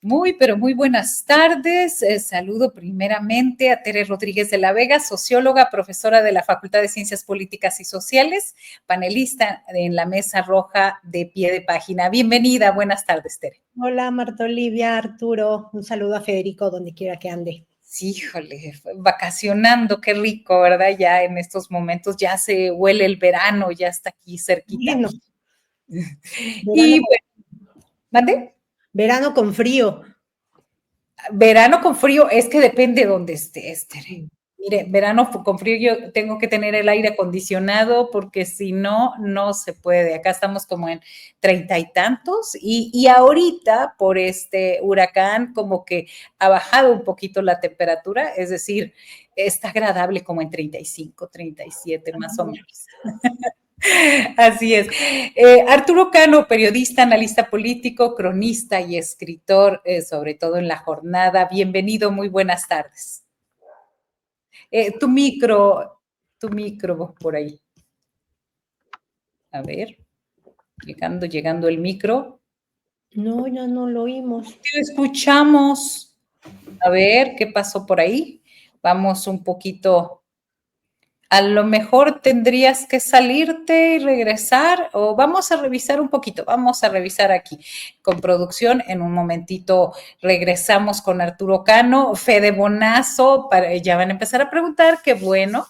Muy, pero muy buenas tardes. Saludo primeramente a Tere Rodríguez de la Vega, socióloga, profesora de la Facultad de Ciencias Políticas y Sociales, panelista en la Mesa Roja de Pie de Página. Bienvenida, buenas tardes, Tere. Hola, Marta Olivia, Arturo, un saludo a Federico, donde quiera que ande. Sí, híjole, vacacionando, qué rico, ¿verdad? Ya en estos momentos ya se huele el verano, ya está aquí cerquita. Bueno, Y bueno, ¿mande? Verano con frío. Verano con frío, es que depende de dónde estés, Tere. Mire, verano con frío yo tengo que tener el aire acondicionado porque si no, no se puede. Acá estamos como en 30 y tantos y ahorita por este huracán como que ha bajado un poquito la temperatura, es decir, está agradable como en 35, 37 más o menos. Así es. Arturo Cano, periodista, analista político, cronista y escritor, sobre todo en La Jornada. Bienvenido, muy buenas tardes. Tu micro por ahí. A ver, llegando el micro. No, ya no lo oímos. Te escuchamos. A ver, ¿qué pasó por ahí? Vamos un poquito. A lo mejor tendrías que salirte y regresar o vamos a revisar un poquito, vamos a revisar aquí con producción. En un momentito regresamos con Arturo Cano, Fede Bonazo, ya van a empezar a preguntar, qué bueno,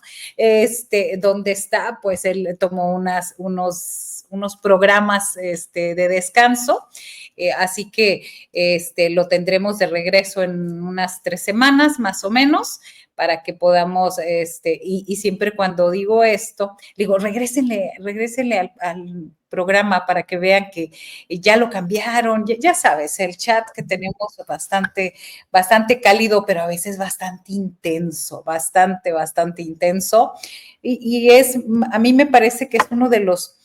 ¿dónde está? Pues él tomó unos programas de descanso. Así que lo tendremos de regreso en unas 3 semanas más o menos para que podamos, y siempre cuando digo esto, digo, regrésenle al programa para que vean que ya lo cambiaron, ya sabes, el chat que tenemos bastante cálido, pero a veces bastante intenso, bastante intenso, a mí me parece que es uno de los,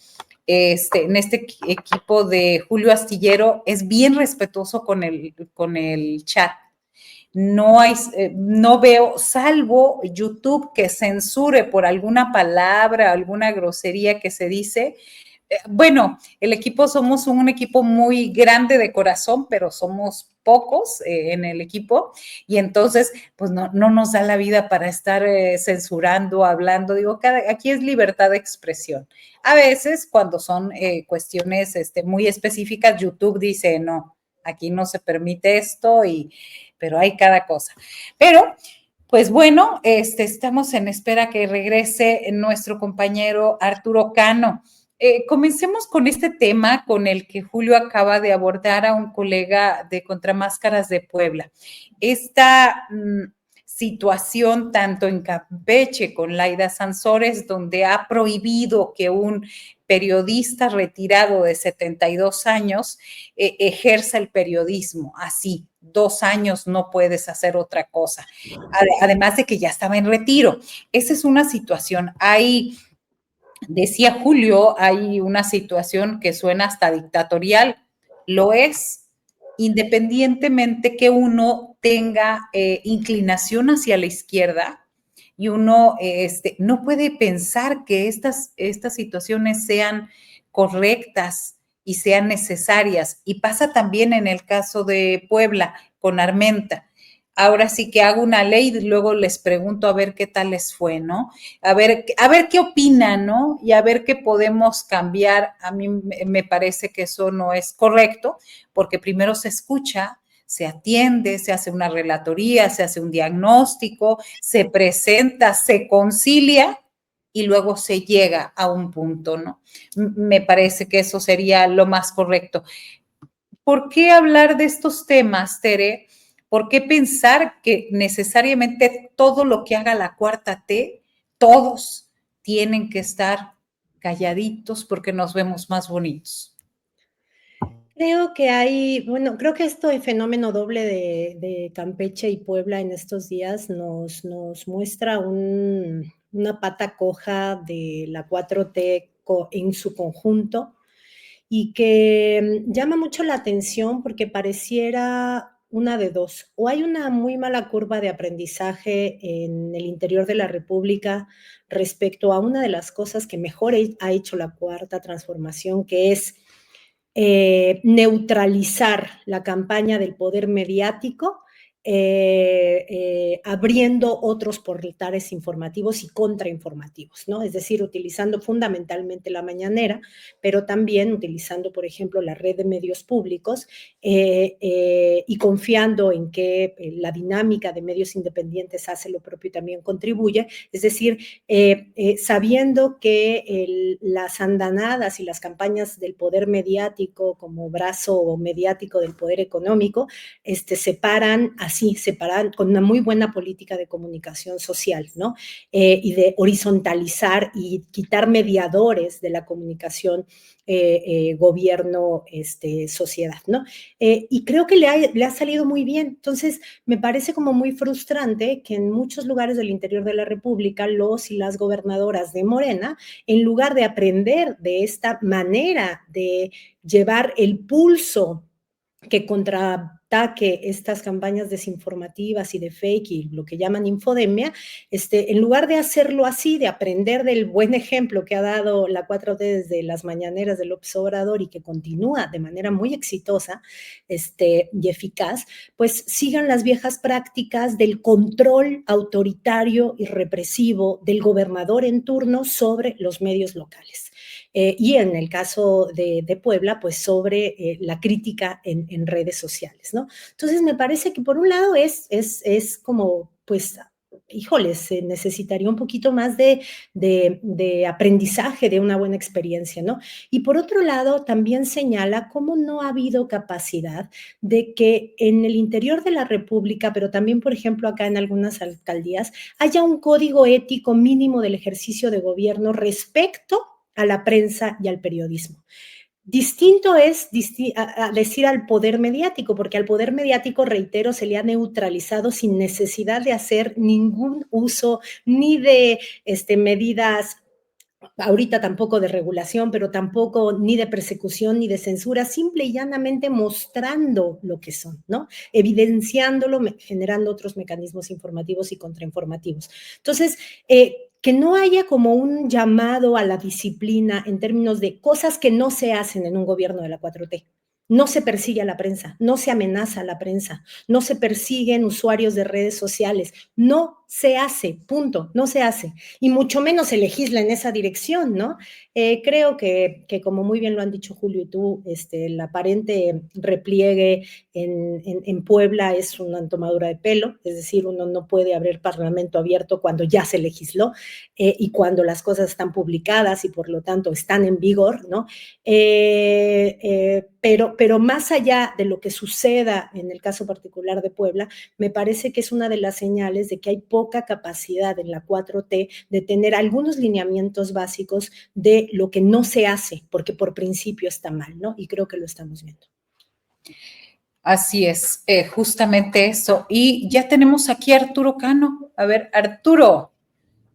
en este equipo de Julio Astillero, es bien respetuoso con el chat. No veo, salvo YouTube que censure por alguna palabra, alguna grosería que se dice. Bueno, el equipo somos un equipo muy grande de corazón, pero somos pocos en el equipo y entonces pues no nos da la vida para estar censurando, hablando. Digo, aquí es libertad de expresión. A veces cuando son cuestiones muy específicas, YouTube dice no, aquí no se permite esto, pero hay cada cosa. Pero pues bueno, estamos en espera que regrese nuestro compañero Arturo Cano. Comencemos con este tema con el que Julio acaba de abordar a un colega de Contramáscaras de Puebla. Esta situación tanto en Campeche con Laida Sansores, donde ha prohibido que un periodista retirado de 72 años ejerza el periodismo así. 2 años no puedes hacer otra cosa. Además de que ya estaba en retiro. Esa es una situación. Hay decía Julio, hay una situación que suena hasta dictatorial, lo es, independientemente que uno tenga inclinación hacia la izquierda y uno no puede pensar que estas situaciones sean correctas y sean necesarias. Y pasa también en el caso de Puebla con Armenta. Ahora sí que hago una ley y luego les pregunto a ver qué tal les fue, ¿no? A ver qué opinan, ¿no? Y a ver qué podemos cambiar. A mí me parece que eso no es correcto, porque primero se escucha, se atiende, se hace una relatoría, se hace un diagnóstico, se presenta, se concilia y luego se llega a un punto, ¿no? Me parece que eso sería lo más correcto. ¿Por qué hablar de estos temas, Tere? ¿Por qué pensar que necesariamente todo lo que haga la cuarta T, todos tienen que estar calladitos porque nos vemos más bonitos? Creo que este fenómeno doble de Campeche y Puebla en estos días nos muestra una pata coja de la 4T en su conjunto y que llama mucho la atención porque pareciera una de dos. O hay una muy mala curva de aprendizaje en el interior de la República respecto a una de las cosas que mejor ha hecho la Cuarta Transformación, que es neutralizar la campaña del poder mediático, abriendo otros portales informativos y contrainformativos, ¿no? Es decir, utilizando fundamentalmente la mañanera, pero también utilizando, por ejemplo, la red de medios públicos y confiando en que la dinámica de medios independientes hace lo propio y también contribuye, es decir, sabiendo que las andanadas y las campañas del poder mediático como brazo mediático del poder económico separan con una muy buena política de comunicación social, ¿no? Y de horizontalizar y quitar mediadores de la comunicación gobierno, sociedad, ¿no? Y creo que le ha salido muy bien. Entonces, me parece como muy frustrante que en muchos lugares del interior de la República, los y las gobernadoras de Morena, en lugar de aprender de esta manera de llevar el pulso que contraataque estas campañas desinformativas y de fake y lo que llaman infodemia, en lugar de hacerlo así, de aprender del buen ejemplo que ha dado la 4T desde las mañaneras de López Obrador y que continúa de manera muy exitosa y eficaz, pues sigan las viejas prácticas del control autoritario y represivo del gobernador en turno sobre los medios locales. Y en el caso de Puebla, pues sobre la crítica en redes sociales, ¿no? Entonces, me parece que por un lado es como, pues, híjole, se necesitaría un poquito más de aprendizaje, de una buena experiencia, ¿no? Y por otro lado, también señala cómo no ha habido capacidad de que en el interior de la República, pero también, por ejemplo, acá en algunas alcaldías, haya un código ético mínimo del ejercicio de gobierno respecto a la prensa y al periodismo. Distinto es a decir al poder mediático, porque al poder mediático, reitero, se le ha neutralizado sin necesidad de hacer ningún uso ni de medidas, ahorita tampoco de regulación, pero tampoco ni de persecución ni de censura, simple y llanamente mostrando lo que son, ¿no? Evidenciándolo, generando otros mecanismos informativos y contrainformativos. Entonces, que no haya como un llamado a la disciplina en términos de cosas que no se hacen en un gobierno de la 4T. No se persigue a la prensa, no se amenaza a la prensa, no se persiguen usuarios de redes sociales, no se hace, punto, no se hace. Y mucho menos se legisla en esa dirección, ¿no? Creo que como muy bien lo han dicho Julio y tú, el aparente repliegue en Puebla es una tomadura de pelo, es decir, uno no puede abrir parlamento abierto cuando ya se legisló y cuando las cosas están publicadas y por lo tanto están en vigor, ¿no? Pero más allá de lo que suceda en el caso particular de Puebla, me parece que es una de las señales de que hay poca capacidad en la 4T de tener algunos lineamientos básicos de lo que no se hace, porque por principio está mal, ¿no? Y creo que lo estamos viendo. Así es, justamente eso. Y ya tenemos aquí a Arturo Cano. A ver, Arturo,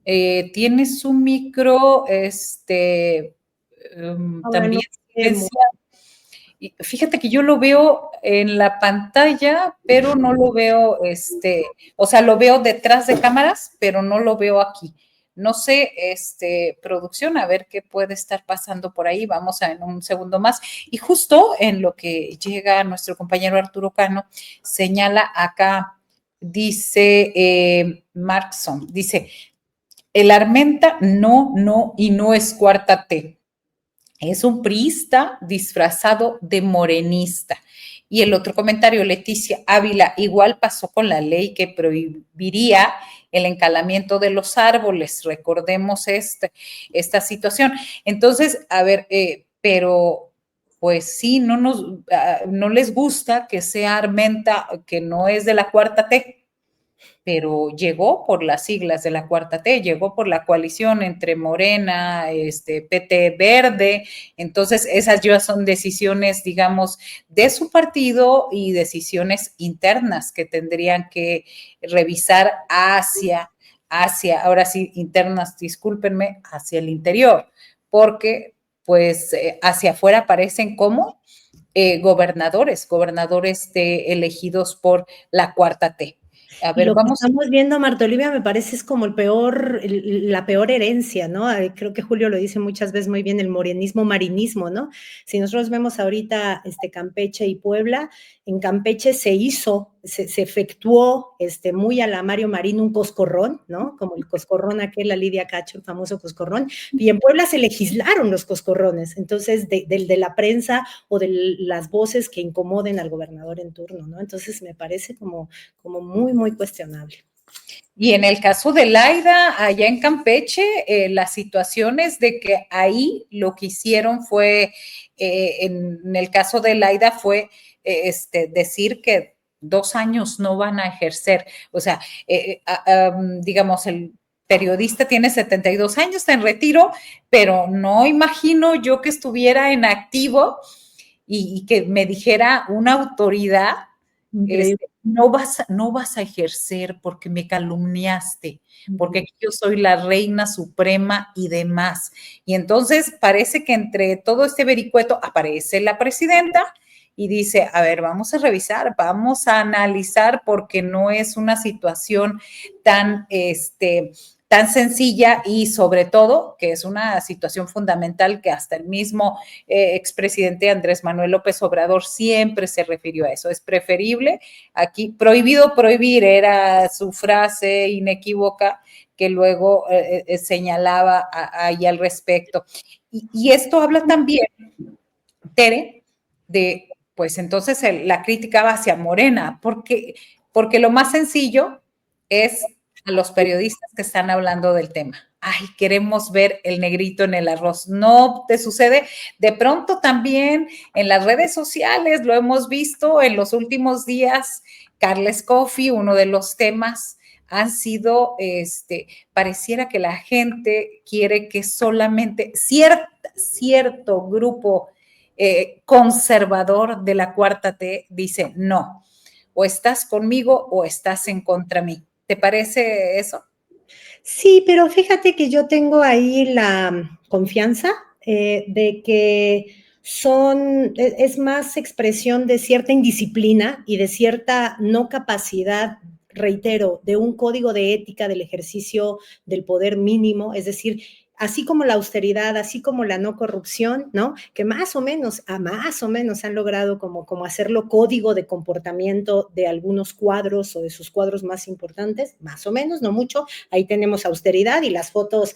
tienes un micro, también silenciado. Y fíjate que yo lo veo en la pantalla, pero no lo veo, o sea, lo veo detrás de cámaras, pero no lo veo aquí. No sé, producción, a ver qué puede estar pasando por ahí. Vamos a en un segundo más. Y justo en lo que llega nuestro compañero Arturo Cano, señala acá, dice Markson, dice, el Armenta no y no es cuarta T. Es un priista disfrazado de morenista. Y el otro comentario, Leticia Ávila, igual pasó con la ley que prohibiría el encalamiento de los árboles. Recordemos esta situación. Entonces, a ver, pero pues sí, no les gusta que sea Armenta, que no es de la cuarta T, pero llegó por las siglas de la cuarta T, llegó por la coalición entre Morena, PT Verde, entonces esas ya son decisiones, digamos, de su partido y decisiones internas que tendrían que revisar ahora sí, internas, discúlpenme, hacia el interior, porque pues hacia afuera aparecen como gobernadores elegidos por la cuarta T. A Y ver, lo que vamos. estamos viendo, Marta Olivia, me parece es como la peor herencia, ¿no? Creo que Julio lo dice muchas veces muy bien, el morenismo, marinismo, ¿no? Si nosotros vemos ahorita Campeche y Puebla, en Campeche se efectuó muy a la Mario Marín un coscorrón, ¿no? Como el coscorrón aquel, la Lidia Cacho, el famoso coscorrón, y en Puebla se legislaron los coscorrones, entonces de la prensa o de las voces que incomoden al gobernador en turno, ¿no? Entonces me parece como muy, muy cuestionable. Y en el caso de Laida, allá en Campeche, la situación es de que ahí lo que hicieron fue, en el caso de Laida fue decir que 2 años no van a ejercer. O sea, digamos, el periodista tiene 72 años, está en retiro, pero no imagino yo que estuviera en activo y que me dijera una autoridad, Increíble. no vas a ejercer porque me calumniaste, porque yo soy la reina suprema y demás. Y entonces parece que entre todo este vericueto aparece la presidenta y dice, a ver, vamos a revisar, vamos a analizar porque no es una situación tan, tan sencilla y sobre todo que es una situación fundamental que hasta el mismo expresidente Andrés Manuel López Obrador siempre se refirió a eso. Es preferible aquí, prohibido prohibir era su frase inequívoca que luego señalaba ahí al respecto. Y esto habla también, Tere, de, pues entonces la crítica va hacia Morena, porque lo más sencillo es a los periodistas que están hablando del tema. Ay, queremos ver el negrito en el arroz. No te sucede. De pronto también en las redes sociales lo hemos visto en los últimos días. Carles Coffey, uno de los temas han sido, pareciera que la gente quiere que solamente cierto grupo conservador de la cuarta T dice no, o estás conmigo o estás en contra mí. ¿Te parece eso? Sí, pero fíjate que yo tengo ahí la confianza de que es más expresión de cierta indisciplina y de cierta no capacidad, reitero, de un código de ética del ejercicio del poder mínimo, es decir, así como la austeridad, así como la no corrupción, ¿no? Que más o menos han logrado como hacerlo código de comportamiento de algunos cuadros o de sus cuadros más importantes, más o menos, no mucho. Ahí tenemos austeridad y las fotos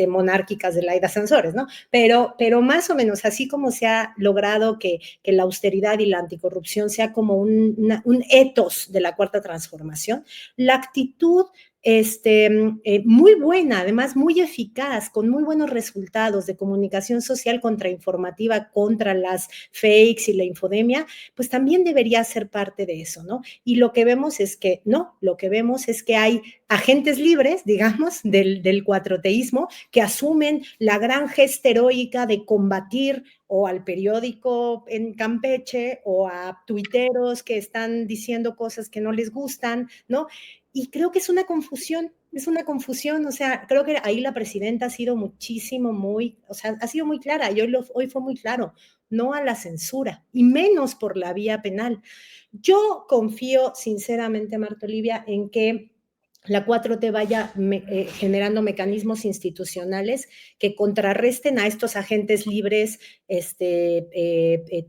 monárquicas de Laida Sansores, ¿no? Pero más o menos, así como se ha logrado que la austeridad y la anticorrupción sea como un ethos de la cuarta transformación, la actitud muy buena, además muy eficaz, con muy buenos resultados de comunicación social contrainformativa contra las fakes y la infodemia, pues también debería ser parte de eso, ¿no? Y lo que vemos es que no, lo que vemos es que hay agentes libres, digamos, del cuatroteísmo, que asumen la gran gesta heroica de combatir o al periódico en Campeche o a tuiteros que están diciendo cosas que no les gustan, ¿no? Y creo que es una confusión, o sea, creo que ahí la presidenta ha sido o sea, ha sido muy clara, y hoy fue muy claro, no a la censura, y menos por la vía penal. Yo confío sinceramente, Marta Olivia, en que la 4T vaya generando mecanismos institucionales que contrarresten a estos agentes libres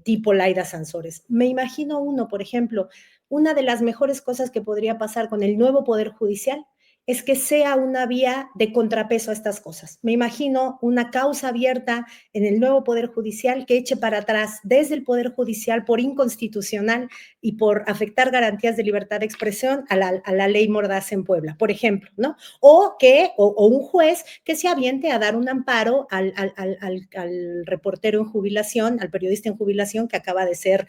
tipo Laida Sansores. Me imagino uno, por ejemplo, una de las mejores cosas que podría pasar con el nuevo Poder Judicial es que sea una vía de contrapeso a estas cosas. Me imagino una causa abierta en el nuevo Poder Judicial que eche para atrás desde el Poder Judicial por inconstitucional y por afectar garantías de libertad de expresión a la ley Mordaza en Puebla, por ejemplo, ¿no? O un juez que se aviente a dar un amparo al reportero en jubilación, al periodista en jubilación que acaba de ser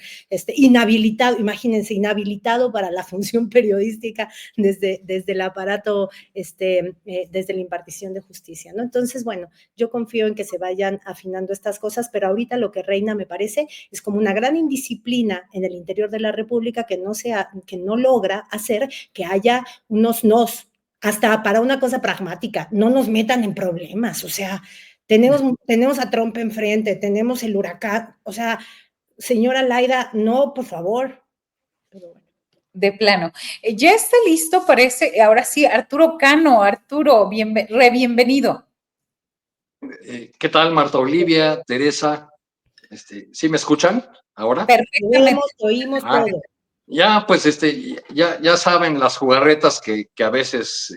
inhabilitado, imagínense, inhabilitado para la función periodística desde el aparato, desde la impartición de justicia, ¿no? Entonces, bueno, yo confío en que se vayan afinando estas cosas, pero ahorita lo que reina, me parece, es como una gran indisciplina en el interior de la República que no logra hacer que haya unos nos, hasta para una cosa pragmática, no nos metan en problemas, o sea, tenemos a Trump enfrente, tenemos el huracán, o sea, señora Laida, no, por favor. Pero bueno. De plano. Ya está listo, parece, ahora sí, Arturo Cano. Arturo, bienvenido. ¿Qué tal, Marta Olivia, Teresa? ¿Sí me escuchan ahora? Perfectamente. Oímos Ah, todo. ya, pues ya saben las jugarretas que a veces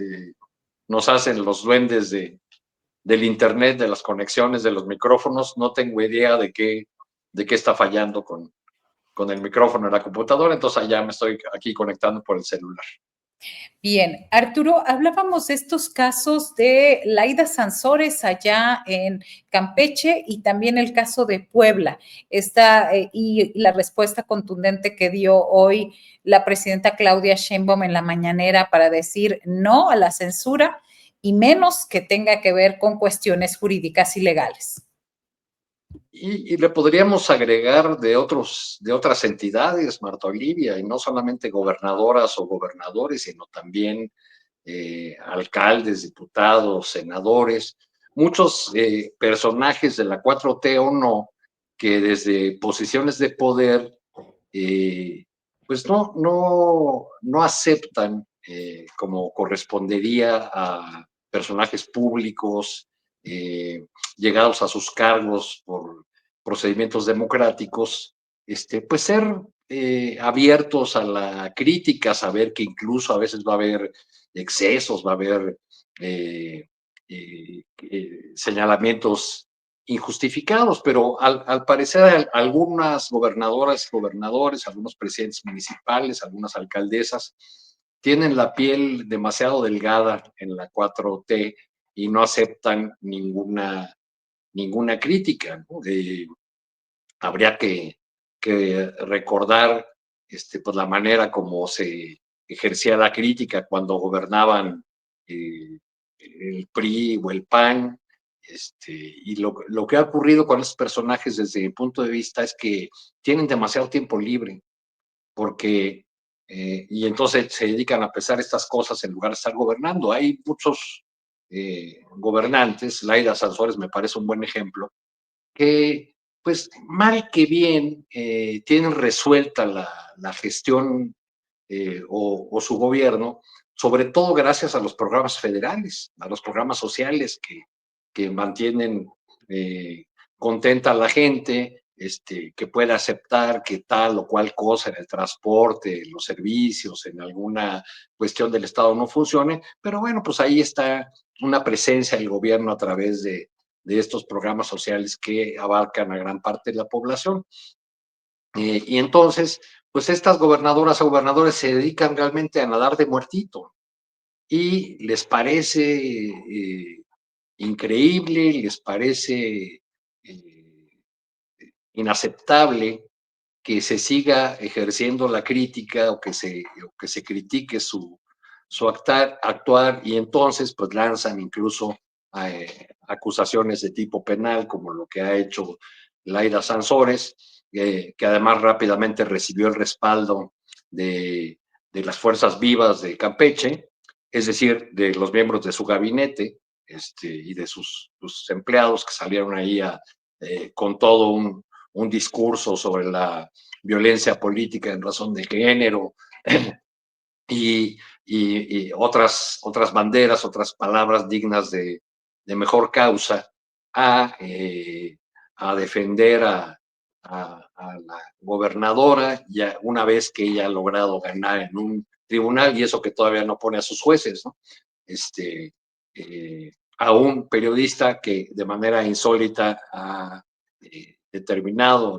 nos hacen los duendes del internet, de las conexiones, de los micrófonos. No tengo idea de qué está fallando con el micrófono de la computadora, entonces ya me estoy aquí conectando por el celular. Bien, Arturo, hablábamos de estos casos de Laida Sansores allá en Campeche y también el caso de Puebla. Y la respuesta contundente que dio hoy la presidenta Claudia Sheinbaum en la mañanera para decir no a la censura y menos que tenga que ver con cuestiones jurídicas y legales. Y le podríamos agregar de otras entidades, Marta Olivia, y no solamente gobernadoras o gobernadores, sino también alcaldes, diputados, senadores, muchos personajes de la 4T o no, que desde posiciones de poder, pues no aceptan como correspondería a personajes públicos, llegados a sus cargos por procedimientos democráticos, pues ser abiertos a la crítica, saber que incluso a veces va a haber excesos, va a haber señalamientos injustificados, pero al parecer algunas gobernadoras, gobernadores, algunos presidentes municipales, algunas alcaldesas, tienen la piel demasiado delgada en la 4T y no aceptan ninguna crítica, ¿no? Habría que recordar pues la manera como se ejercía la crítica cuando gobernaban el PRI o el PAN, y lo que ha ocurrido con estos personajes desde mi punto de vista es que tienen demasiado tiempo libre, porque y entonces se dedican a pesar estas cosas en lugar de estar gobernando. Hay muchos gobernantes, Laida Sansores me parece un buen ejemplo, que pues mal que bien tienen resuelta la gestión o su gobierno, sobre todo gracias a los programas federales, a los programas sociales que mantienen contenta a la gente, que pueda aceptar que tal o cual cosa en el transporte, en los servicios, en alguna cuestión del Estado no funcione, pero bueno, pues ahí está una presencia del gobierno a través de estos programas sociales que abarcan a gran parte de la población. Y entonces, pues estas gobernadoras o gobernadores se dedican realmente a nadar de muertito y les parece increíble, les parece inaceptable que se siga ejerciendo la crítica o que se critique su actuar y entonces pues lanzan incluso acusaciones de tipo penal como lo que ha hecho Laida Sansores, que además rápidamente recibió el respaldo de las fuerzas vivas de Campeche, es decir, de los miembros de su gabinete y de sus empleados que salieron ahí con todo un discurso sobre la violencia política en razón de género y otras banderas, otras palabras dignas de mejor causa a defender a la gobernadora, ya una vez que ella ha logrado ganar en un tribunal, y eso que todavía no pone a sus jueces, ¿no? A un periodista que de manera insólita ha determinado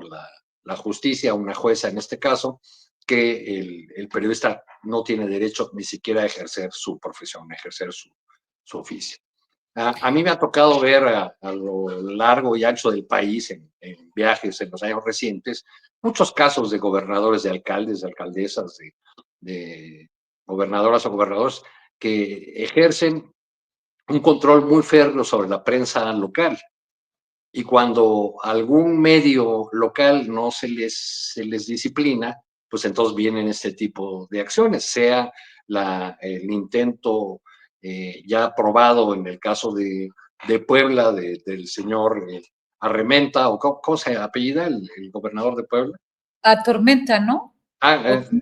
la justicia, una jueza en este caso, que el periodista no tiene derecho ni siquiera a ejercer su profesión, a ejercer su oficio. A mí me ha tocado ver a lo largo y ancho del país, en viajes en los años recientes, muchos casos de gobernadores, de alcaldes, de alcaldesas, de gobernadoras o gobernadores que ejercen un control muy férreo sobre la prensa local. Y cuando algún medio local no se les disciplina, pues entonces vienen este tipo de acciones, sea el intento ya aprobado en el caso de Puebla, del señor Arrementa, o ¿cómo se apellida el gobernador de Puebla? A Tormenta, ¿no?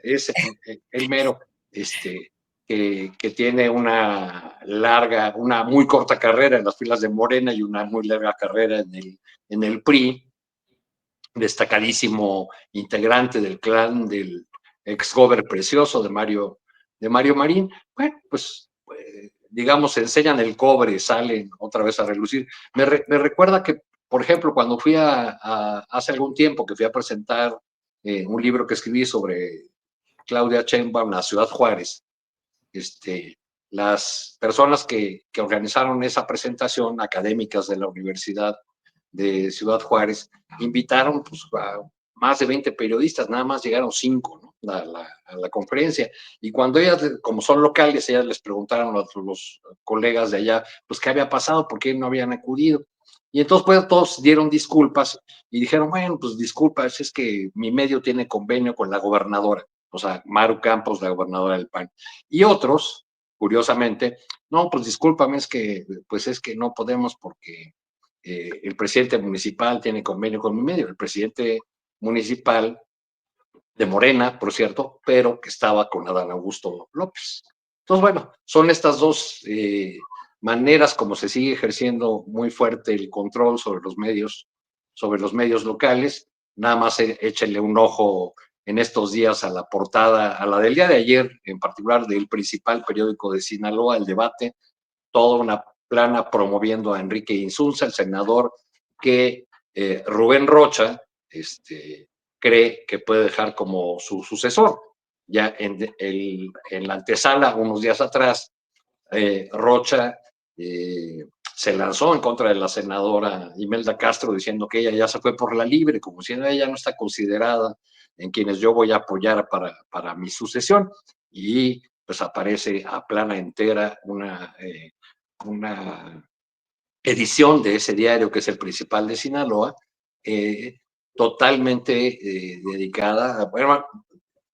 Es el mero, que tiene una muy corta carrera en las filas de Morena y una muy larga carrera en el PRI, destacadísimo integrante del clan del ex-gober precioso de Mario Marín. Bueno, pues digamos, enseñan el cobre, salen otra vez a relucir. Me recuerda que, por ejemplo, cuando fui hace algún tiempo que fui a presentar un libro que escribí sobre Claudia Sheinbaum a Ciudad Juárez, las personas que organizaron esa presentación, académicas de la Universidad de Ciudad Juárez, invitaron pues, a más de 20 periodistas, nada más llegaron 5, ¿no? a la conferencia. Y cuando ellas, como son locales, ellas les preguntaron a los colegas de allá, pues qué había pasado, por qué no habían acudido. Y entonces pues, todos dieron disculpas y dijeron, bueno, pues disculpas, es que mi medio tiene convenio con la gobernadora, o sea, Maru Campos, la gobernadora del PAN. Y otros, curiosamente, no, pues discúlpame, es que no podemos porque el presidente municipal tiene convenio con mi medio, el presidente municipal de Morena, por cierto, pero que estaba con Adán Augusto López. Entonces, bueno, son estas dos maneras como se sigue ejerciendo muy fuerte el control sobre los medios locales. Nada más échenle un ojo en estos días a la portada, a la del día de ayer, en particular del principal periódico de Sinaloa, El Debate, toda una plana promoviendo a Enrique Insunza, el senador que Rubén Rocha cree que puede dejar como su sucesor. Ya en la antesala, unos días atrás, Rocha se lanzó en contra de la senadora Imelda Castro diciendo que ella ya se fue por la libre, como si ella no está considerada en quienes yo voy a apoyar para mi sucesión. Y pues aparece a plana entera una edición de ese diario que es el principal de Sinaloa, totalmente dedicada, bueno,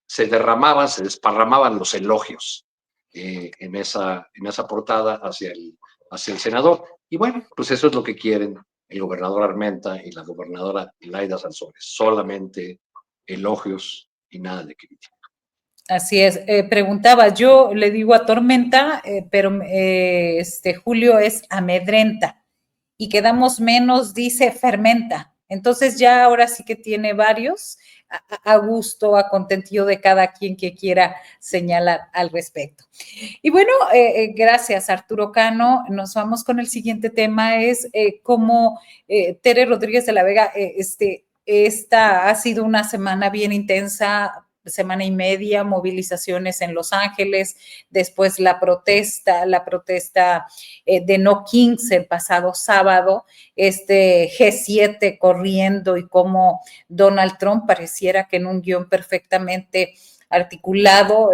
se desparramaban los elogios en esa portada hacia el senador. Y bueno, pues eso es lo que quieren el gobernador Armenta y la gobernadora Laida Sansores, solamente elogios y nada de crítica. Así es. Preguntaba, yo le digo a tormenta, pero Julio es amedrenta y quedamos menos, dice fermenta. Entonces ya ahora sí que tiene varios a gusto, a contentillo de cada quien que quiera señalar al respecto. Y bueno, gracias Arturo Cano. Nos vamos con el siguiente tema, es cómo Tere Rodríguez de la Vega, esta ha sido una semana bien intensa, semana y media, movilizaciones en Los Ángeles, después la protesta de No Kings el pasado sábado, G7 corriendo y cómo Donald Trump pareciera que en un guión perfectamente articulado,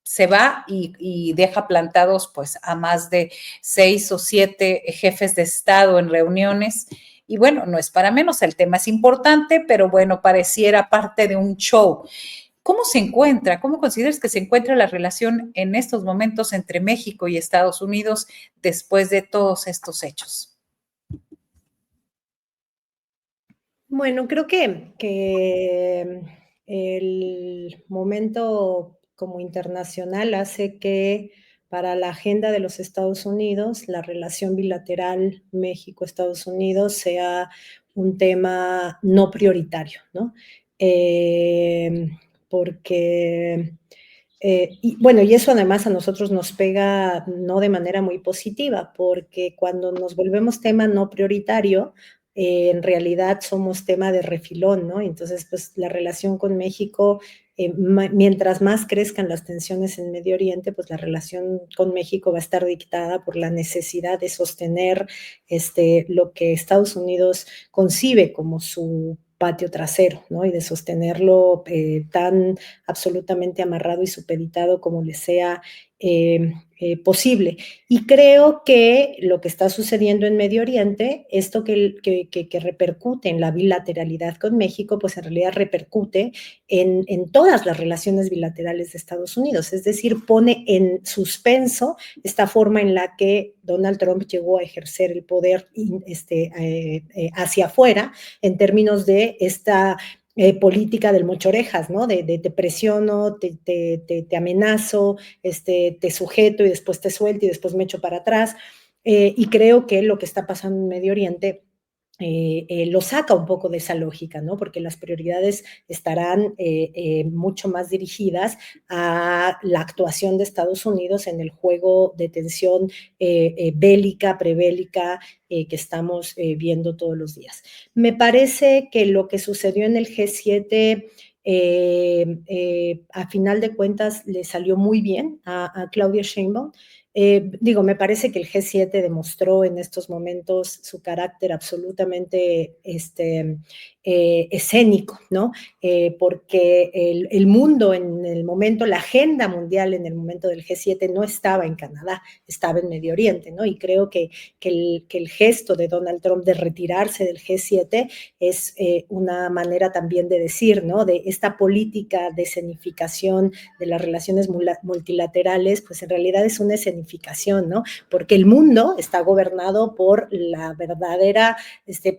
se va y deja plantados pues a más de 6 o 7 jefes de Estado en reuniones. Y bueno, no es para menos, el tema es importante, pero bueno, pareciera parte de un show. ¿Cómo se encuentra? ¿Cómo consideras que se encuentra la relación en estos momentos entre México y Estados Unidos después de todos estos hechos? Bueno, creo que el momento como internacional hace que para la agenda de los Estados Unidos, la relación bilateral México-Estados Unidos sea un tema no prioritario, ¿no? Porque, y eso además a nosotros nos pega no de manera muy positiva, porque cuando nos volvemos tema no prioritario, en realidad somos tema de refilón, ¿no? Entonces, pues la relación con México, mientras más crezcan las tensiones en Medio Oriente, pues la relación con México va a estar dictada por la necesidad de sostener lo que Estados Unidos concibe como su patio trasero, ¿no? Y de sostenerlo tan absolutamente amarrado y supeditado como le sea posible. Y creo que lo que está sucediendo en Medio Oriente, esto que repercute en la bilateralidad con México, pues en realidad repercute en todas las relaciones bilaterales de Estados Unidos, es decir, pone en suspenso esta forma en la que Donald Trump llegó a ejercer el poder hacia afuera en términos de esta política del mocho orejas, ¿no? De te presiono, te amenazo, te sujeto y después te suelto y después me echo para atrás. Y creo que lo que está pasando en Medio Oriente lo saca un poco de esa lógica, ¿no? Porque las prioridades estarán mucho más dirigidas a la actuación de Estados Unidos en el juego de tensión bélica, prebélica, que estamos viendo todos los días. Me parece que lo que sucedió en el G7 a final de cuentas le salió muy bien a Claudia Sheinbaum. Me parece que el G7 demostró en estos momentos su carácter absolutamente escénico, ¿no? Porque el mundo en el momento, la agenda mundial en el momento del G7 no estaba en Canadá, estaba en Medio Oriente, ¿no? Y creo que el gesto de Donald Trump de retirarse del G7 es una manera también de decir, ¿no? De esta política de escenificación de las relaciones multilaterales, pues en realidad es una escenificación, ¿no? Porque el mundo está gobernado por la verdadera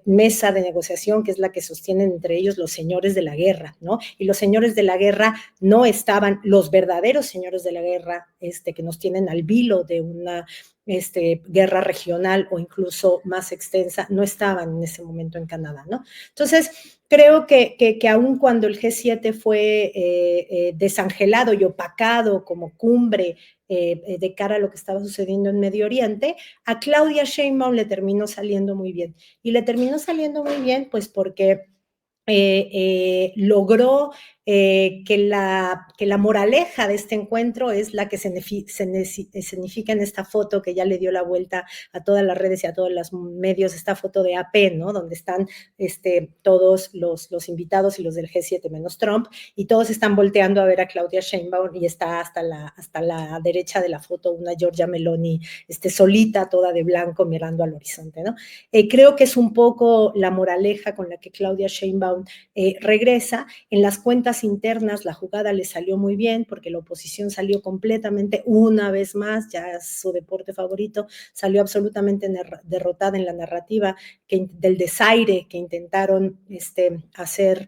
mesa de negociación, que es la que sostienen entre ellos los señores de la guerra, ¿no? Y los señores de la guerra no estaban, los verdaderos señores de la guerra, que nos tienen al vilo de una guerra regional o incluso más extensa, no estaban en ese momento en Canadá, ¿no? Entonces, creo que aun cuando el G7 fue desangelado y opacado como cumbre de cara a lo que estaba sucediendo en Medio Oriente, a Claudia Sheinbaum le terminó saliendo muy bien. Y le terminó saliendo muy bien, pues porque logró que la moraleja de este encuentro es la que se escenifica en esta foto que ya le dio la vuelta a todas las redes y a todos los medios, esta foto de AP, ¿no? Donde están todos los invitados y los del G7 menos Trump, y todos están volteando a ver a Claudia Sheinbaum y está hasta la derecha de la foto una Giorgia Meloni solita, toda de blanco, mirando al horizonte, ¿no? Creo que es un poco la moraleja con la que Claudia Sheinbaum regresa. En las cuentas internas la jugada le salió muy bien porque la oposición salió completamente, una vez más, ya es su deporte favorito, salió absolutamente derrotada en la narrativa del desaire que intentaron hacer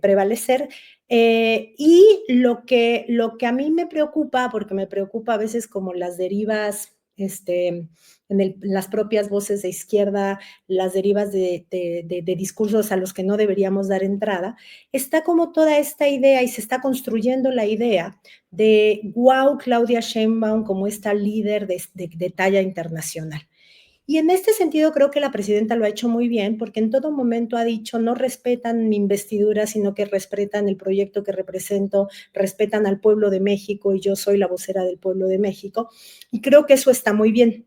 prevalecer. Y lo que a mí me preocupa, porque me preocupa a veces como las derivas en las propias voces de izquierda, las derivas de discursos a los que no deberíamos dar entrada, está como toda esta idea y se está construyendo la idea de wow, Claudia Sheinbaum como esta líder de talla internacional. Y en este sentido creo que la presidenta lo ha hecho muy bien porque en todo momento ha dicho no respetan mi investidura, sino que respetan el proyecto que represento, respetan al pueblo de México y yo soy la vocera del pueblo de México. Y creo que eso está muy bien.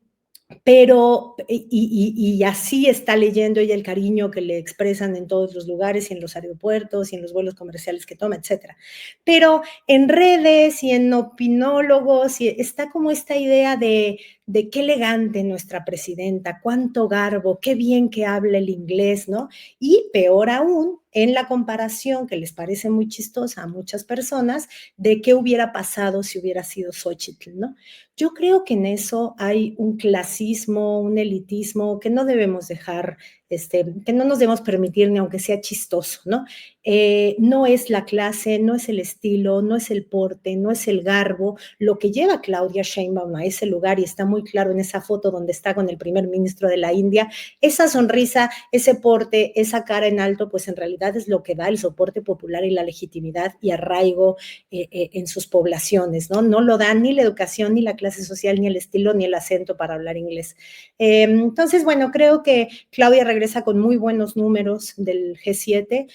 Pero, y así está leyendo ella el cariño que le expresan en todos los lugares y en los aeropuertos y en los vuelos comerciales que toma, etcétera. Pero en redes y en opinólogos está como esta idea de qué elegante nuestra presidenta, cuánto garbo, qué bien que habla el inglés, ¿no? Y peor aún, en la comparación que les parece muy chistosa a muchas personas de qué hubiera pasado si hubiera sido Xochitl, ¿no? Yo creo que en eso hay un clasismo, un elitismo que no debemos dejar, que no nos debemos permitir ni aunque sea chistoso, ¿no? No es la clase, no es el estilo, no es el porte, no es el garbo, lo que lleva a Claudia Sheinbaum a ese lugar, y está muy claro en esa foto donde está con el primer ministro de la India, esa sonrisa, ese porte, esa cara en alto, pues en realidad es lo que da el soporte popular y la legitimidad y arraigo en sus poblaciones, ¿no? No lo dan ni la educación, ni la clase social, ni el estilo, ni el acento para hablar inglés. Entonces, bueno, creo que Claudia regresa con muy buenos números del G7.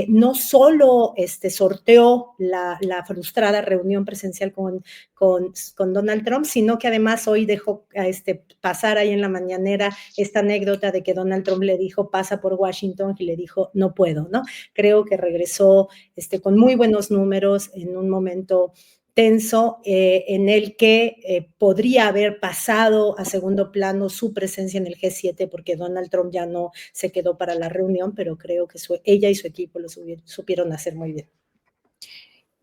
No solo sorteó la frustrada reunión presencial con Donald Trump, sino que además hoy dejó pasar ahí en la mañanera esta anécdota de que Donald Trump le dijo pasa por Washington y le dijo no puedo, ¿no? Creo que regresó con muy buenos números en un momento tenso en el que podría haber pasado a segundo plano su presencia en el G7 porque Donald Trump ya no se quedó para la reunión, pero creo que ella y su equipo lo supieron hacer muy bien.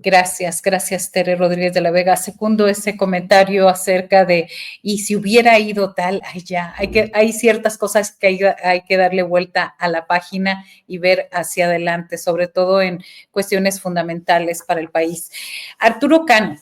Gracias, Tere Rodríguez de la Vega. Segundo ese comentario acerca de, y si hubiera ido tal, ay, ya, hay ciertas cosas que hay que darle vuelta a la página y ver hacia adelante, sobre todo en cuestiones fundamentales para el país. Arturo Cano.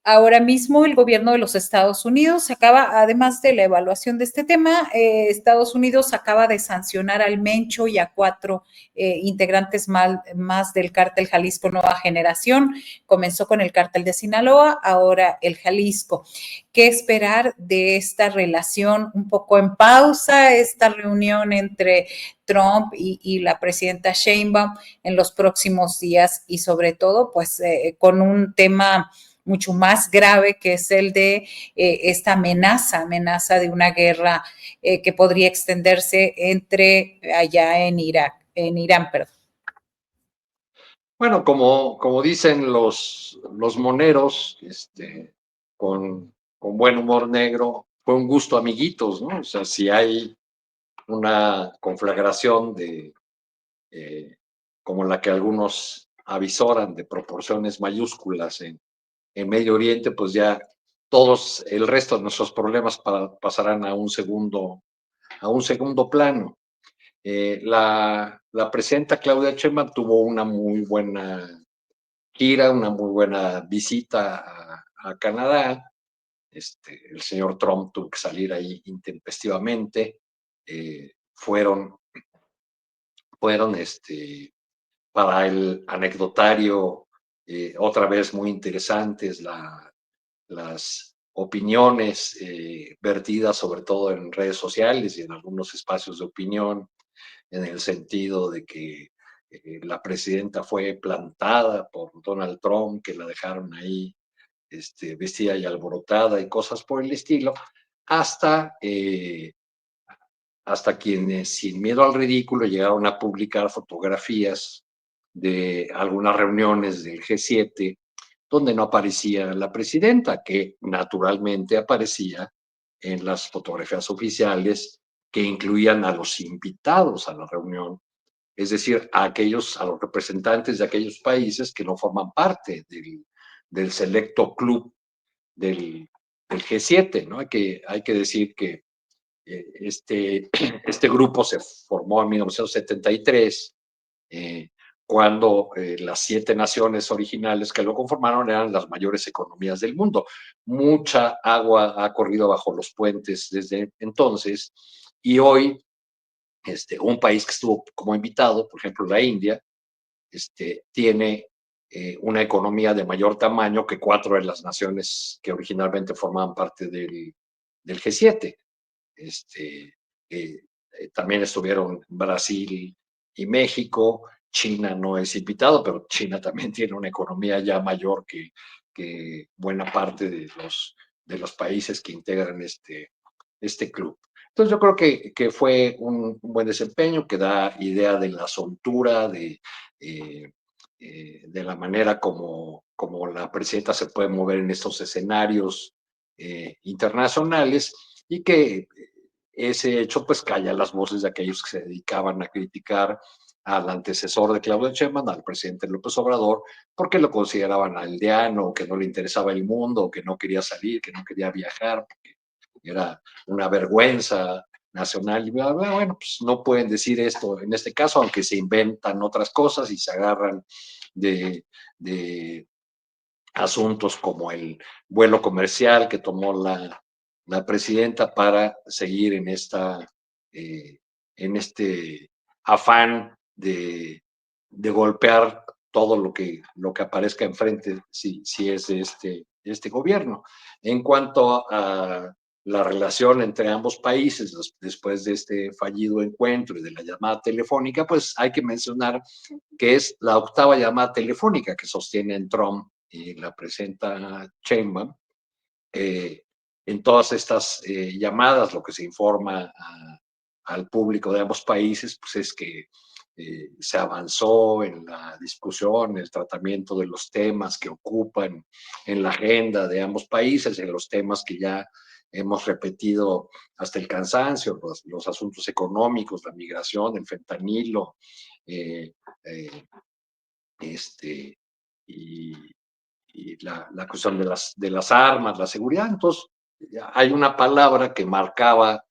Ahora mismo el gobierno de los Estados Unidos acaba, además de la evaluación de este tema, Estados Unidos acaba de sancionar al Mencho y a 4 integrantes más del cártel Jalisco Nueva Generación. Comenzó con el cártel de Sinaloa, ahora el Jalisco. ¿Qué esperar de esta relación un poco en pausa, esta reunión entre Trump y la presidenta Sheinbaum en los próximos días y sobre todo pues con un tema mucho más grave que es el de esta amenaza de una guerra que podría extenderse entre allá en Irán, perdón. Bueno, como dicen los moneros, con buen humor negro, fue un gusto, amiguitos, ¿no? O sea, si hay una conflagración como la que algunos avisoran, de proporciones mayúsculas en Medio Oriente, pues ya todos el resto de nuestros problemas pasarán a un segundo plano. La presidenta Claudia Sheinbaum tuvo una muy buena gira, una muy buena visita a Canadá. El señor Trump tuvo que salir ahí intempestivamente. Fueron para el anecdotario, otra vez muy interesantes las opiniones vertidas sobre todo en redes sociales y en algunos espacios de opinión, en el sentido de que la presidenta fue plantada por Donald Trump, que la dejaron ahí vestida y alborotada y cosas por el estilo, hasta quienes sin miedo al ridículo llegaron a publicar fotografías de algunas reuniones del G7 donde no aparecía la presidenta, que naturalmente aparecía en las fotografías oficiales que incluían a los invitados a la reunión, es decir, a los representantes de aquellos países que no forman parte del selecto club del G7, ¿no? Hay que decir que este grupo se formó en 1973, cuando las 7 naciones originales que lo conformaron eran las mayores economías del mundo. Mucha agua ha corrido bajo los puentes desde entonces, y hoy un país que estuvo como invitado, por ejemplo la India, tiene una economía de mayor tamaño que 4 de las naciones que originalmente formaban parte del G7. También estuvieron Brasil y México. China no es invitado, pero China también tiene una economía ya mayor que buena parte de los países que integran este club. Entonces yo creo que fue un buen desempeño, que da idea de la soltura, de la manera como la presidenta se puede mover en estos escenarios internacionales, y que ese hecho pues calla las voces de aquellos que se dedicaban a criticar al antecesor de Claudia Sheinbaum, al presidente López Obrador, porque lo consideraban aldeano, que no le interesaba el mundo, que no quería salir, que no quería viajar, porque era una vergüenza nacional y bla, bla. Bueno, pues no pueden decir esto en este caso, aunque se inventan otras cosas y se agarran de asuntos como el vuelo comercial que tomó la presidenta para seguir en este afán de golpear todo lo que aparezca enfrente, si es de este gobierno. En cuanto a la relación entre ambos países después de este fallido encuentro y de la llamada telefónica, pues hay que mencionar que es la 8ª llamada telefónica que sostienen Trump y la presidenta Sheinbaum. En todas estas llamadas, lo que se informa al público de ambos países, pues es que se avanzó en la discusión, el tratamiento de los temas que ocupan en la agenda de ambos países, en los temas que ya hemos repetido hasta el cansancio, los asuntos económicos, la migración, el fentanilo, y, y la cuestión de las armas, la seguridad. Entonces, hay una palabra que marcaba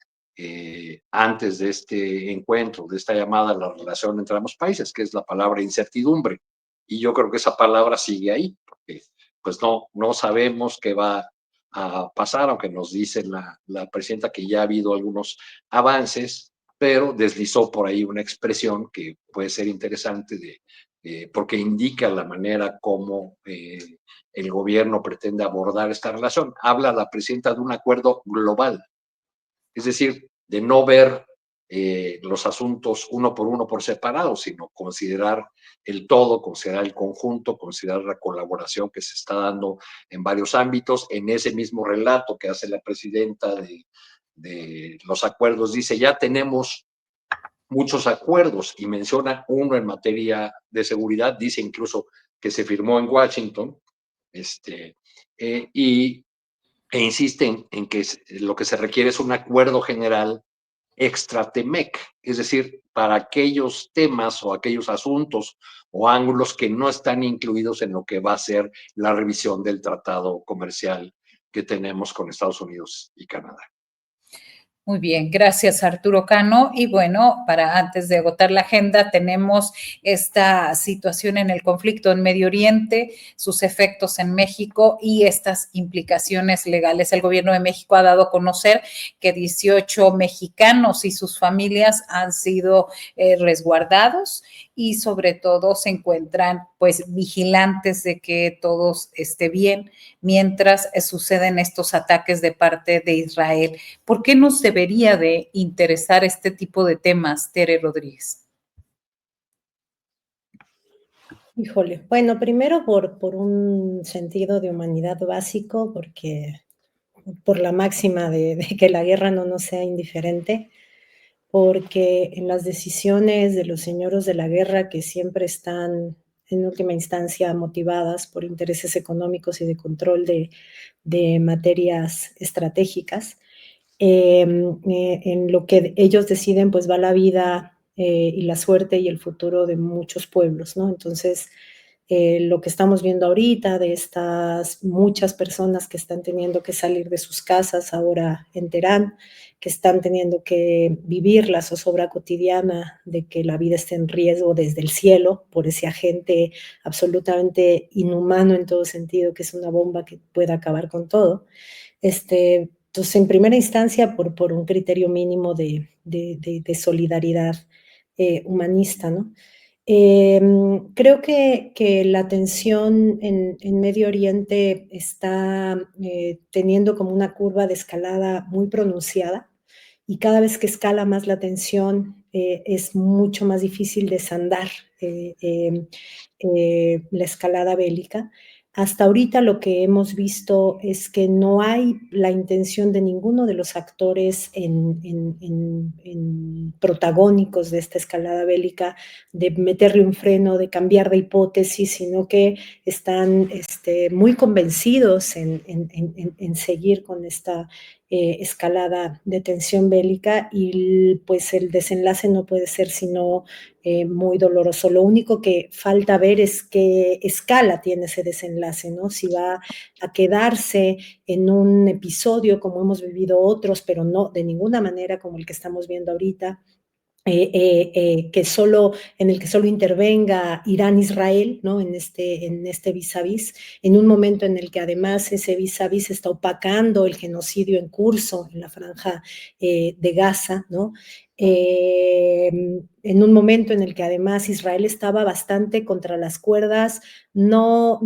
antes de este encuentro, de esta llamada, la relación entre ambos países, que es la palabra incertidumbre. Y yo creo que esa palabra sigue ahí, porque pues no sabemos qué va a pasar, aunque nos dice la presidenta que ya ha habido algunos avances, pero deslizó por ahí una expresión que puede ser interesante porque indica la manera como el gobierno pretende abordar esta relación. Habla la presidenta de un acuerdo global, es decir, de no ver los asuntos uno por separado, sino considerar el todo, considerar el conjunto, considerar la colaboración que se está dando en varios ámbitos. En ese mismo relato que hace la presidenta de los acuerdos, dice, ya tenemos muchos acuerdos y menciona uno en materia de seguridad, dice incluso que se firmó en Washington, e insiste en que lo que se requiere es un acuerdo general extra-TEMEC, es decir, para aquellos temas o aquellos asuntos o ángulos que no están incluidos en lo que va a ser la revisión del tratado comercial que tenemos con Estados Unidos y Canadá. Muy bien, gracias Arturo Cano. Y bueno, para antes de agotar la agenda, tenemos esta situación en el conflicto en Medio Oriente, sus efectos en México y estas implicaciones legales. El gobierno de México ha dado a conocer que 18 mexicanos y sus familias han sido resguardados y sobre todo se encuentran pues vigilantes de que todo esté bien mientras suceden estos ataques de parte de Israel. ¿Por qué nos debería de interesar este tipo de temas, Tere Rodríguez? Híjole, bueno, primero por un sentido de humanidad básico, porque por la máxima de que la guerra no nos sea indiferente, porque en las decisiones de los señoros de la guerra, que siempre están en última instancia motivadas por intereses económicos y de control de materias estratégicas, en lo que ellos deciden, pues va la vida y la suerte y el futuro de muchos pueblos, ¿no? Entonces, lo que estamos viendo ahorita de estas muchas personas que están teniendo que salir de sus casas ahora en Teherán, que están teniendo que vivir la zozobra cotidiana de que la vida esté en riesgo desde el cielo por ese agente absolutamente inhumano en todo sentido, que es una bomba que puede acabar con todo. Entonces, en primera instancia, por un criterio mínimo de solidaridad humanista, ¿no? Creo que la tensión en Medio Oriente está teniendo como una curva de escalada muy pronunciada y cada vez que escala más la tensión es mucho más difícil desandar la escalada bélica. Hasta ahorita lo que hemos visto es que no hay la intención de ninguno de los actores protagónicos de esta escalada bélica de meterle un freno, de cambiar de hipótesis, sino que están muy convencidos en seguir con esta escalada de tensión bélica y pues el desenlace no puede ser sino muy doloroso. Lo único que falta ver es qué escala tiene ese desenlace, ¿no? Si va a quedarse en un episodio como hemos vivido otros, pero no de ninguna manera como el que estamos viendo ahorita, en el que solo intervenga Irán-Israel, ¿no? en este vis a vis, en un momento en el que además ese vis a vis está opacando el genocidio en curso en la franja de Gaza, ¿no? En un momento en el que además Israel estaba bastante contra las cuerdas, no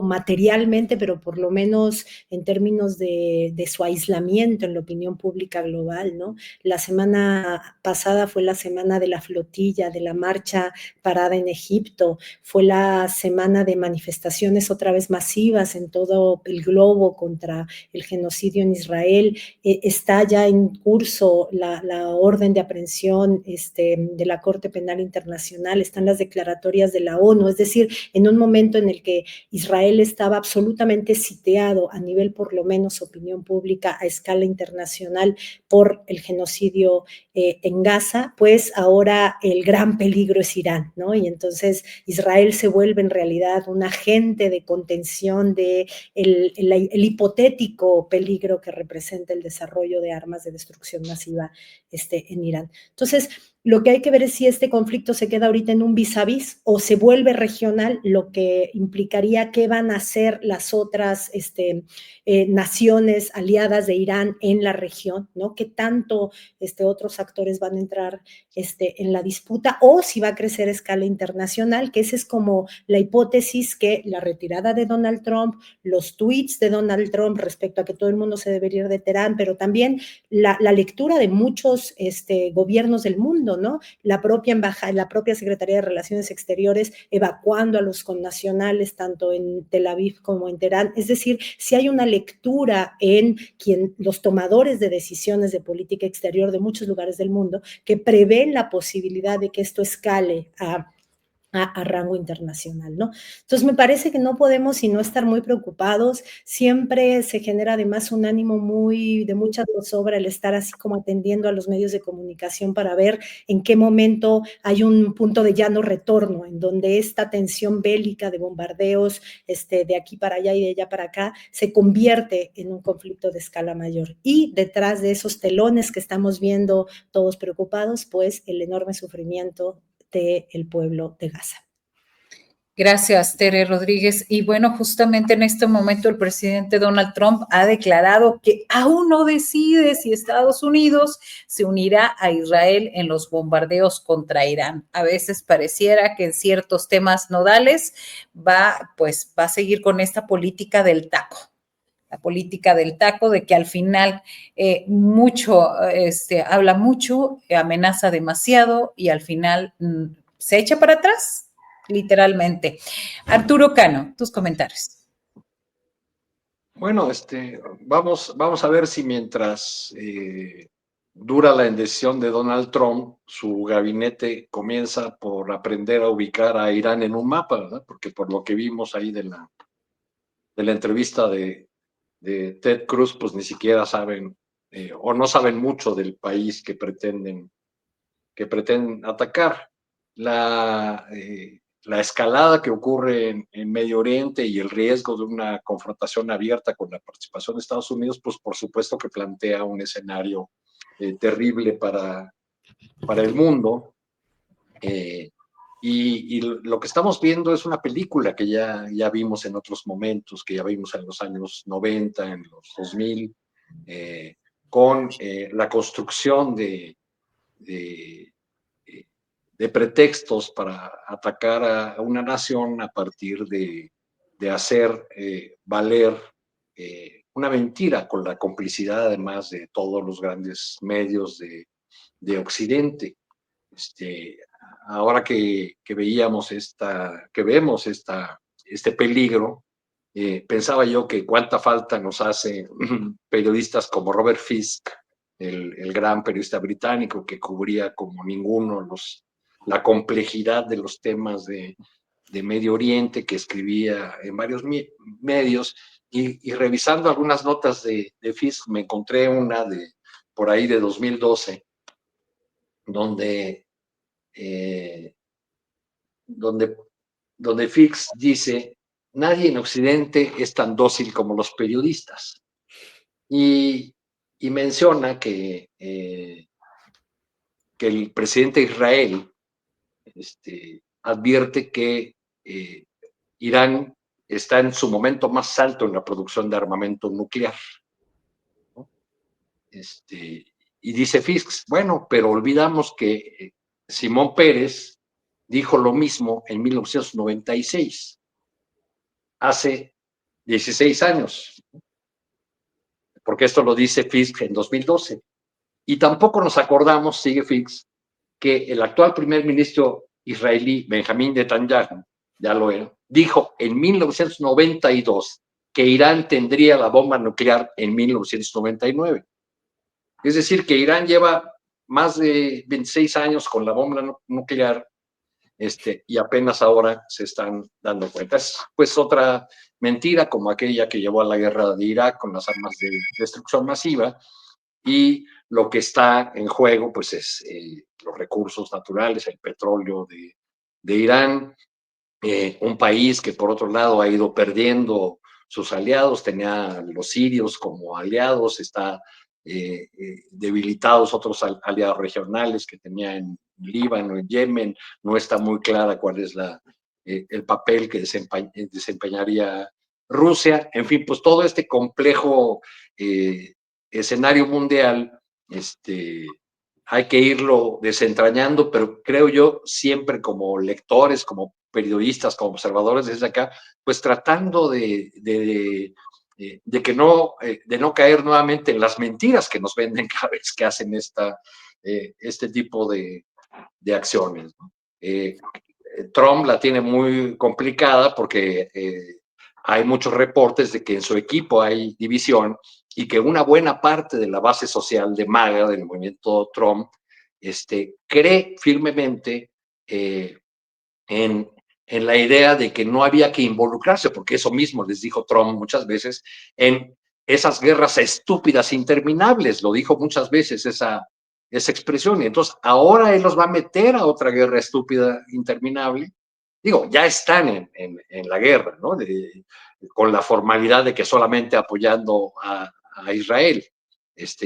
materialmente, pero por lo menos en términos de su aislamiento en la opinión pública global, ¿no? La semana pasada fue la semana de la flotilla, de la marcha parada en Egipto, fue la semana de manifestaciones otra vez masivas en todo el globo contra el genocidio en Israel. Está ya en curso la orden orden de aprehensión de la Corte Penal Internacional, están las declaratorias de la ONU, es decir, en un momento en el que Israel estaba absolutamente sitiado a nivel, por lo menos, opinión pública a escala internacional por el genocidio en Gaza, pues ahora el gran peligro es Irán, ¿no? Y entonces Israel se vuelve en realidad un agente de contención de el hipotético peligro que representa el desarrollo de armas de destrucción masiva en Irán. Entonces, lo que hay que ver es si este conflicto se queda ahorita en un vis a vis o se vuelve regional, lo que implicaría qué van a hacer las otras naciones aliadas de Irán en la región, ¿no? Qué tanto otros actores van a entrar en la disputa, o si va a crecer a escala internacional, que esa es como la hipótesis que la retirada de Donald Trump, los tweets de Donald Trump respecto a que todo el mundo se debería ir de Teherán, pero también la lectura de muchos gobiernos del mundo, ¿no? La propia embajada, la propia Secretaría de Relaciones Exteriores evacuando a los connacionales tanto en Tel Aviv como en Teherán. Es decir, si hay una lectura en los tomadores de decisiones de política exterior de muchos lugares del mundo que prevén la posibilidad de que esto escale a rango internacional, ¿no? Entonces, me parece que no podemos sino estar muy preocupados. Siempre se genera además un ánimo de mucha zozobra el estar así como atendiendo a los medios de comunicación para ver en qué momento hay un punto de ya no retorno, en donde esta tensión bélica de bombardeos de aquí para allá y de allá para acá se convierte en un conflicto de escala mayor. Y detrás de esos telones que estamos viendo todos preocupados, pues el enorme sufrimiento del pueblo de Gaza. Gracias, Tere Rodríguez. Y bueno, justamente en este momento el presidente Donald Trump ha declarado que aún no decide si Estados Unidos se unirá a Israel en los bombardeos contra Irán. A veces pareciera que en ciertos temas nodales va a seguir con esta política del taco. La política del taco, de que al final habla mucho, amenaza demasiado y al final se echa para atrás, literalmente. Arturo Cano, tus comentarios. Bueno, vamos a ver si mientras dura la indecisión de Donald Trump, su gabinete comienza por aprender a ubicar a Irán en un mapa, ¿verdad? Porque por lo que vimos ahí de la entrevista de Ted Cruz, pues ni siquiera saben o no saben mucho del país que pretenden atacar. La escalada que ocurre en Medio Oriente y el riesgo de una confrontación abierta con la participación de Estados Unidos, pues por supuesto que plantea un escenario terrible para el mundo. Y lo que estamos viendo es una película que ya vimos en otros momentos, que ya vimos en los años 90, en los 2000, con la construcción de pretextos para atacar a una nación a partir de hacer valer una mentira, con la complicidad además de todos los grandes medios de Occidente. Ahora que vemos este peligro, pensaba yo que cuánta falta nos hace periodistas como Robert Fisk, el gran periodista británico que cubría como ninguno la complejidad de los temas de Medio Oriente, que escribía en varios medios, y revisando algunas notas de Fisk me encontré una por ahí de 2012, donde Fisk dice: nadie en Occidente es tan dócil como los periodistas. Y menciona que el presidente de Israel advierte que Irán está en su momento más alto en la producción de armamento nuclear, ¿no? Y dice Fisk, bueno, pero olvidamos que Simón Pérez dijo lo mismo en 1996, hace 16 años, porque esto lo dice Fisk en 2012. Y tampoco nos acordamos, sigue Fisk, que el actual primer ministro israelí, Benjamín Netanyahu, ya lo era, dijo en 1992 que Irán tendría la bomba nuclear en 1999. Es decir, que Irán lleva más de 26 años con la bomba nuclear, y apenas ahora se están dando cuenta. Es pues otra mentira como aquella que llevó a la guerra de Irak con las armas de destrucción masiva, y lo que está en juego pues es los recursos naturales, el petróleo de Irán, un país que por otro lado ha ido perdiendo sus aliados, tenía los sirios como aliados, está debilitados otros aliados regionales que tenía en Líbano, en Yemen, no está muy clara cuál es el papel que desempeñaría Rusia, en fin, pues todo este complejo escenario mundial, hay que irlo desentrañando, pero creo yo siempre como lectores, como periodistas, como observadores desde acá, pues tratando de no caer nuevamente en las mentiras que nos venden cada vez que hacen este tipo de acciones, ¿no? Trump la tiene muy complicada porque hay muchos reportes de que en su equipo hay división y que una buena parte de la base social de MAGA, del movimiento Trump, cree firmemente en la idea de que no había que involucrarse, porque eso mismo les dijo Trump muchas veces, en esas guerras estúpidas interminables, lo dijo muchas veces esa expresión, y entonces ahora él los va a meter a otra guerra estúpida interminable. Digo, ya están en la guerra, ¿no? Con la formalidad de que solamente apoyando a Israel,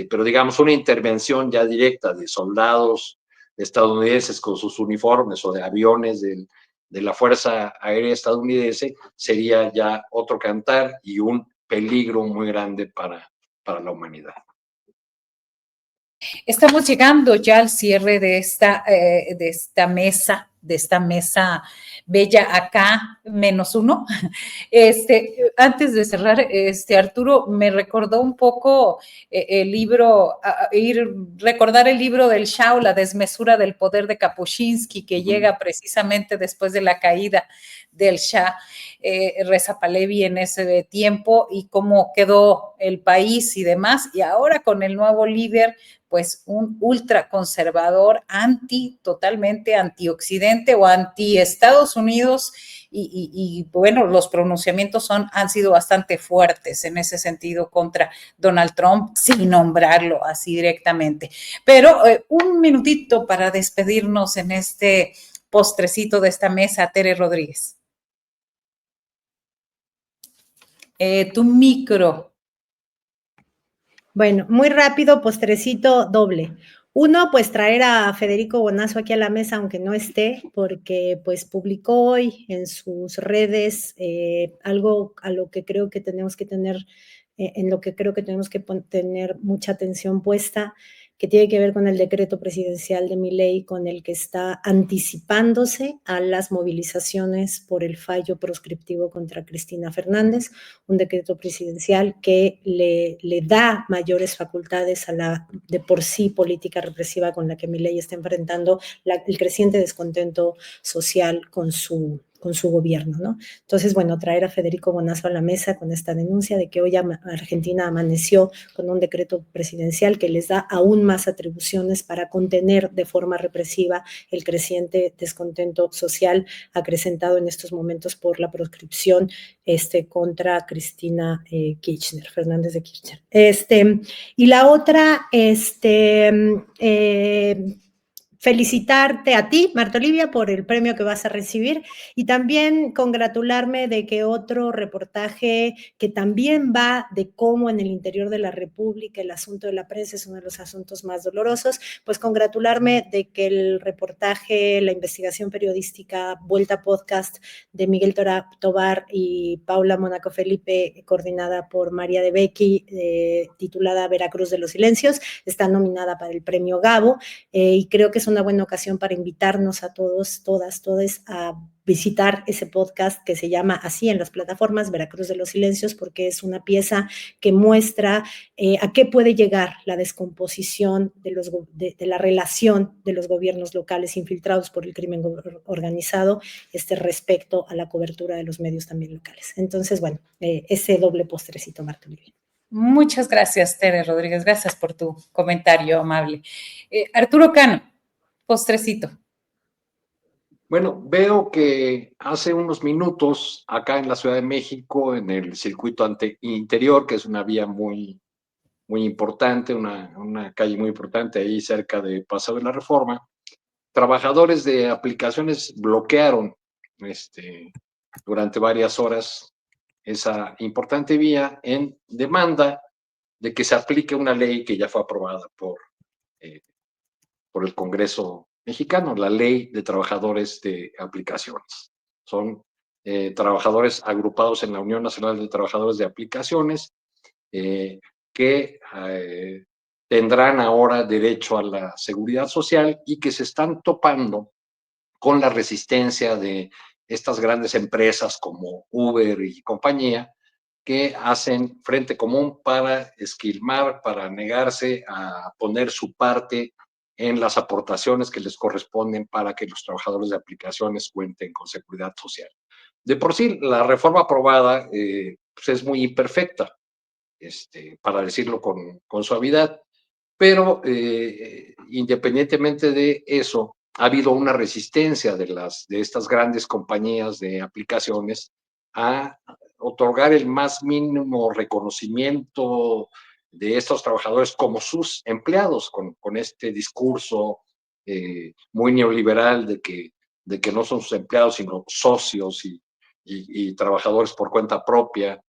pero digamos una intervención ya directa de soldados estadounidenses con sus uniformes o de aviones de la Fuerza Aérea Estadounidense sería ya otro cantar y un peligro muy grande para la humanidad. Estamos llegando ya al cierre de esta mesa bella acá, -1. Antes de cerrar, Arturo, me recordó un poco el libro, recordar el libro del Shao, La desmesura del poder de Kapuscinski, que llega precisamente después de la caída del Shah Reza Pahlavi en ese tiempo, y cómo quedó el país y demás, y ahora con el nuevo líder, pues un ultraconservador, totalmente antioccidente o anti-Estados Unidos, y bueno, los pronunciamientos han sido bastante fuertes en ese sentido contra Donald Trump, sin nombrarlo así directamente. Pero un minutito para despedirnos en este postrecito de esta mesa, Tere Rodríguez. Tu micro. Bueno, muy rápido, postrecito doble. Uno, pues traer a Federico Bonazo aquí a la mesa, aunque no esté, porque pues publicó hoy en sus redes algo a lo que creo que tenemos que tener, en lo que creo que tenemos que tener mucha atención puesta, que tiene que ver con el decreto presidencial de Milei, con el que está anticipándose a las movilizaciones por el fallo proscriptivo contra Cristina Fernández, un decreto presidencial que le da mayores facultades a la de por sí política represiva con la que Milei está enfrentando el creciente descontento social con su gobierno, ¿no? Entonces, bueno, traer a Federico Bonazo a la mesa con esta denuncia de que hoy Argentina amaneció con un decreto presidencial que les da aún más atribuciones para contener de forma represiva el creciente descontento social acrecentado en estos momentos por la proscripción contra Cristina Fernández de Kirchner. Y la otra, felicitarte a ti, Marta Olivia, por el premio que vas a recibir, y también congratularme de que otro reportaje que también va de cómo en el interior de la República el asunto de la prensa es uno de los asuntos más dolorosos, pues congratularme de que el reportaje, la investigación periodística Vuelta Podcast de Miguel Tobar y Paula Mónaco Felipe, coordinada por María de Becchi, titulada Veracruz de los Silencios, está nominada para el premio Gabo, y creo que es una buena ocasión para invitarnos a todos, todas a visitar ese podcast que se llama así en las plataformas, Veracruz de los Silencios, porque es una pieza que muestra a qué puede llegar la descomposición de la relación de los gobiernos locales infiltrados por el crimen organizado respecto a la cobertura de los medios también locales. Entonces, bueno, ese doble postrecito, Marta Olivia. Muchas gracias, Tere Rodríguez. Gracias por tu comentario amable. Arturo Cano, postrecito. Bueno, veo que hace unos minutos acá en la Ciudad de México, en el circuito interior, que es una vía muy importante, una calle muy importante ahí cerca de Paseo de la Reforma, trabajadores de aplicaciones bloquearon durante varias horas esa importante vía en demanda de que se aplique una ley que ya fue aprobada por el Congreso mexicano, la Ley de Trabajadores de Aplicaciones. Son trabajadores agrupados en la Unión Nacional de Trabajadores de Aplicaciones que tendrán ahora derecho a la seguridad social y que se están topando con la resistencia de estas grandes empresas como Uber y compañía, que hacen frente común para esquilmar, para negarse a poner su parte en las aportaciones que les corresponden para que los trabajadores de aplicaciones cuenten con seguridad social. De por sí, la reforma aprobada pues es muy imperfecta, para decirlo con suavidad, pero independientemente de eso, ha habido una resistencia de estas grandes compañías de aplicaciones a otorgar el más mínimo reconocimiento de estos trabajadores como sus empleados, con este discurso muy neoliberal de que no son sus empleados, sino socios y trabajadores por cuenta propia.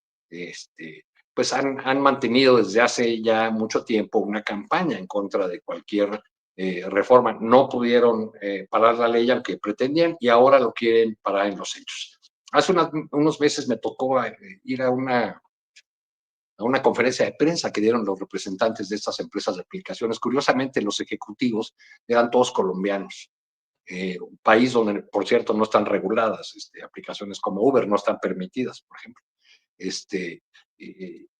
Pues han mantenido desde hace ya mucho tiempo una campaña en contra de cualquier reforma. No pudieron parar la ley aunque pretendían y ahora lo quieren parar en los hechos. Hace unos meses me tocó ir a una conferencia de prensa que dieron los representantes de estas empresas de aplicaciones. Curiosamente, los ejecutivos eran todos colombianos. Un país donde, por cierto, no están reguladas aplicaciones como Uber, no están permitidas, por ejemplo.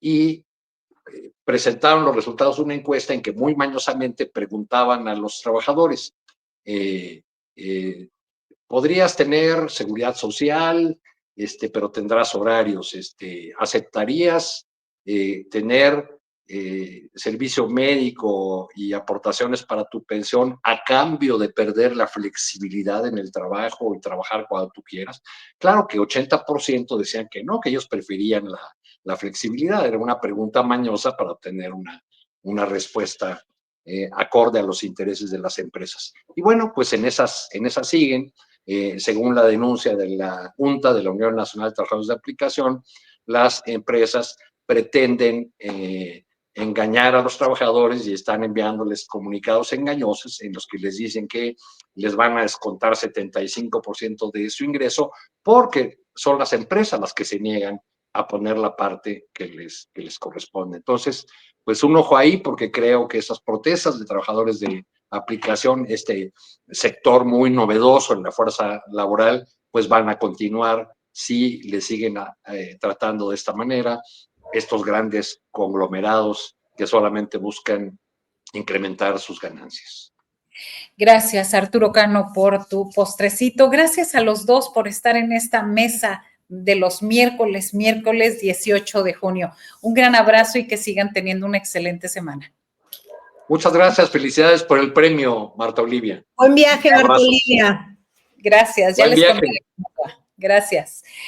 Y presentaron los resultados de una encuesta en que muy mañosamente preguntaban a los trabajadores, podrías tener seguridad social, pero tendrás horarios, ¿aceptarías tener servicio médico y aportaciones para tu pensión a cambio de perder la flexibilidad en el trabajo y trabajar cuando tú quieras? Claro que 80% decían que no, que ellos preferían la flexibilidad. Era una pregunta mañosa para obtener una respuesta acorde a los intereses de las empresas. Y bueno, pues en esas siguen. Según la denuncia de la Junta de la Unión Nacional de Trabajadores de Aplicación, las empresas pretenden engañar a los trabajadores y están enviándoles comunicados engañosos en los que les dicen que les van a descontar 75% de su ingreso porque son las empresas las que se niegan a poner la parte que les corresponde. Entonces, pues un ojo ahí porque creo que esas protestas de trabajadores de aplicación, este sector muy novedoso en la fuerza laboral, pues van a continuar si le siguen tratando de esta manera estos grandes conglomerados que solamente buscan incrementar sus ganancias. Gracias, Arturo Cano, por tu postrecito. Gracias a los dos por estar en esta mesa de los miércoles 18 de junio. Un gran abrazo y que sigan teniendo una excelente semana. Muchas gracias, felicidades por el premio, Marta Olivia. Buen viaje, Marta Olivia. Gracias, ya les contaré. Gracias.